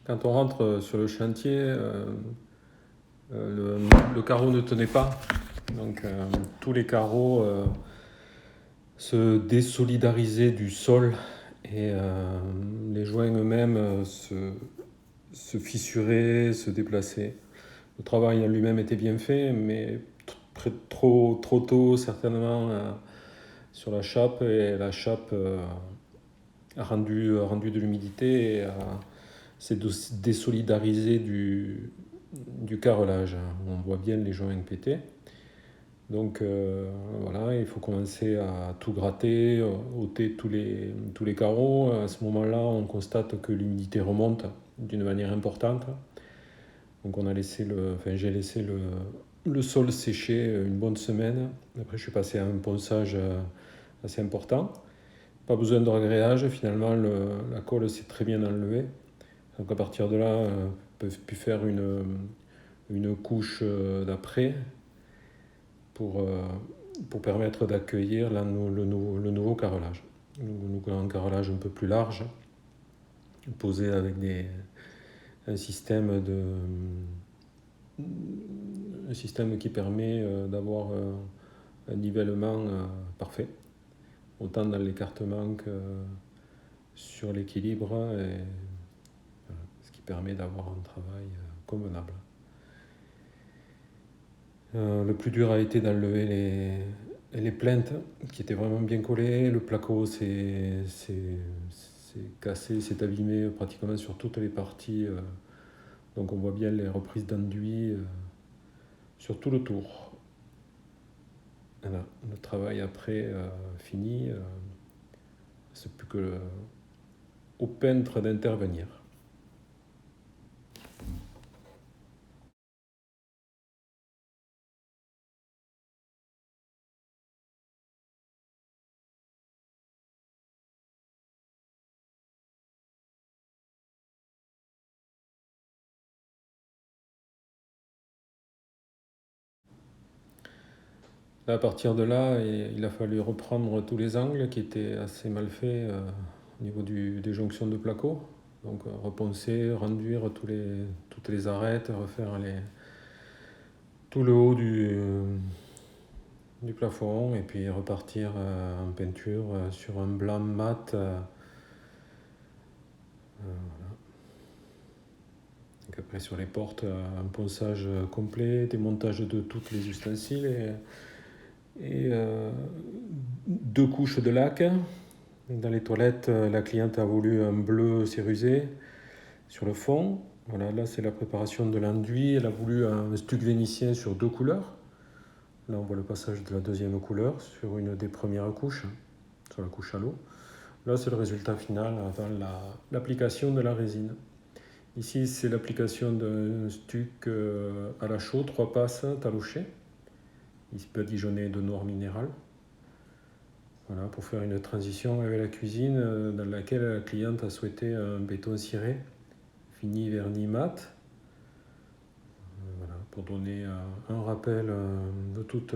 Quand on rentre sur le chantier, le carreau ne tenait pas. Donc tous les carreaux se désolidarisaient du sol et les joints eux-mêmes se fissuraient, se déplaçaient. Le travail en lui-même était bien fait, mais trop tôt certainement sur la chape, et la chape a rendu de l'humidité et s'est désolidarisée du carrelage. On voit bien les joints pétés. Donc voilà, il faut commencer à tout gratter, ôter tous les carreaux. À ce moment-là, on constate que l'humidité remonte d'une manière importante. Donc j'ai laissé le sol sécher une bonne semaine. Après, je suis passé à un ponçage assez important. Pas besoin de ragréage, finalement, la colle s'est très bien enlevée. Donc à partir de là, on peut plus faire une couche d'après pour permettre d'accueillir le nouveau carrelage. Un carrelage un peu plus large, posé avec un système qui permet d'avoir un nivellement parfait, autant dans l'écartement que sur l'équilibre, et voilà, ce qui permet d'avoir un travail convenable. Le plus dur a été d'enlever les plaintes qui étaient vraiment bien collées. Le placo s'est cassé, s'est abîmé pratiquement sur toutes les parties. Donc on voit bien les reprises d'enduit sur tout le tour. Voilà, le travail après fini, c'est plus que au peintre d'intervenir. Là, à partir de là, il a fallu reprendre tous les angles qui étaient assez mal faits au niveau des jonctions de placo. Donc reponcer, renduire toutes les arêtes, refaire tout le haut du plafond, et puis repartir en peinture sur un blanc mat. Voilà. Donc après sur les portes, un ponçage complet, démontage de tous les ustensiles et 2 couches de laque. Dans les toilettes, la cliente a voulu un bleu cérusé sur le fond. Voilà, là c'est la préparation de l'enduit. Elle a voulu un stuc vénitien sur 2 couleurs. Là on voit le passage de la deuxième couleur sur une des premières couches, sur la couche à l'eau. Là c'est le résultat final avant l'application de la résine. Ici c'est l'application d'un stuc à la chaux, 3 passes taloché, badigeonné de noir minéral. Voilà, pour faire une transition avec la cuisine dans laquelle la cliente a souhaité un béton ciré, fini vernis mat. Voilà, pour donner un rappel de tous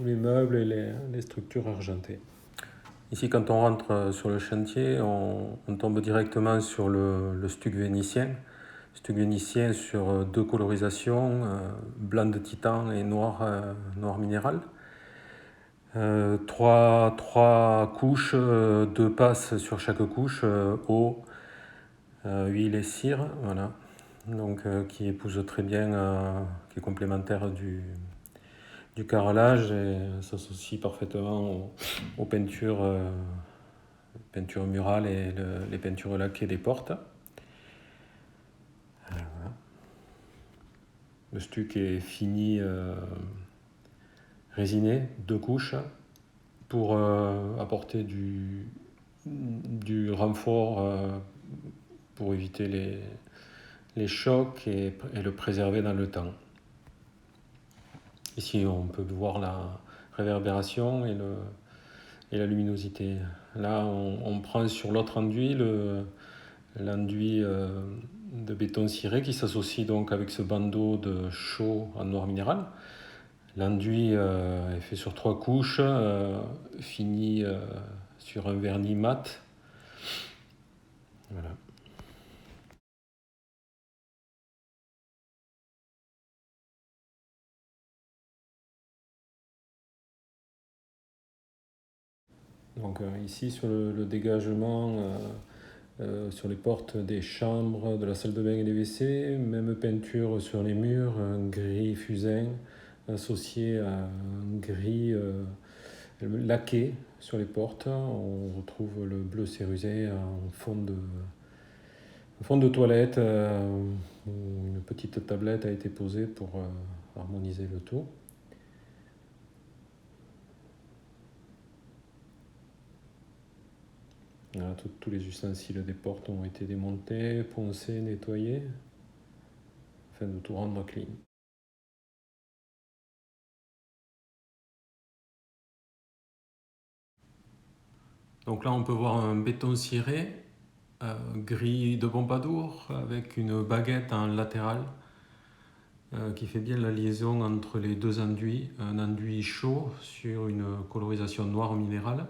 les meubles et les structures argentées. Ici, quand on rentre sur le chantier, on tombe directement sur le stuc vénitien. Stuc vénitien sur 2 colorisations, blanc de titan et noir minéral. 3 couches, 2 passes sur chaque couche, eau, huile et cire, voilà. Donc qui épouse très bien, qui est complémentaire du carrelage et s'associe parfaitement aux peintures murales et les peintures laquées des portes. Voilà. Le stuc est fini résiné, 2 couches, pour apporter du renfort pour éviter les chocs et le préserver dans le temps. Ici, on peut voir la réverbération et la luminosité. Là, on prend sur l'autre enduit, l'enduit de béton ciré qui s'associe donc avec ce bandeau de chaux en noir minéral. L'enduit est fait sur 3 couches, fini sur un vernis mat. Voilà. Donc ici sur le dégagement, sur les portes des chambres, de la salle de bain et des WC, même peinture sur les murs, un gris fusain associé à un gris laqué sur les portes. On retrouve le bleu cérusé en fond de toilette où une petite tablette a été posée pour harmoniser le tout. Voilà, tous les ustensiles des portes ont été démontés, poncés, nettoyés, afin de tout rendre clean. Donc là, on peut voir un béton ciré, gris de Pompadour, avec une baguette en latéral, qui fait bien la liaison entre les deux enduits. Un enduit chaud sur une colorisation noire minérale,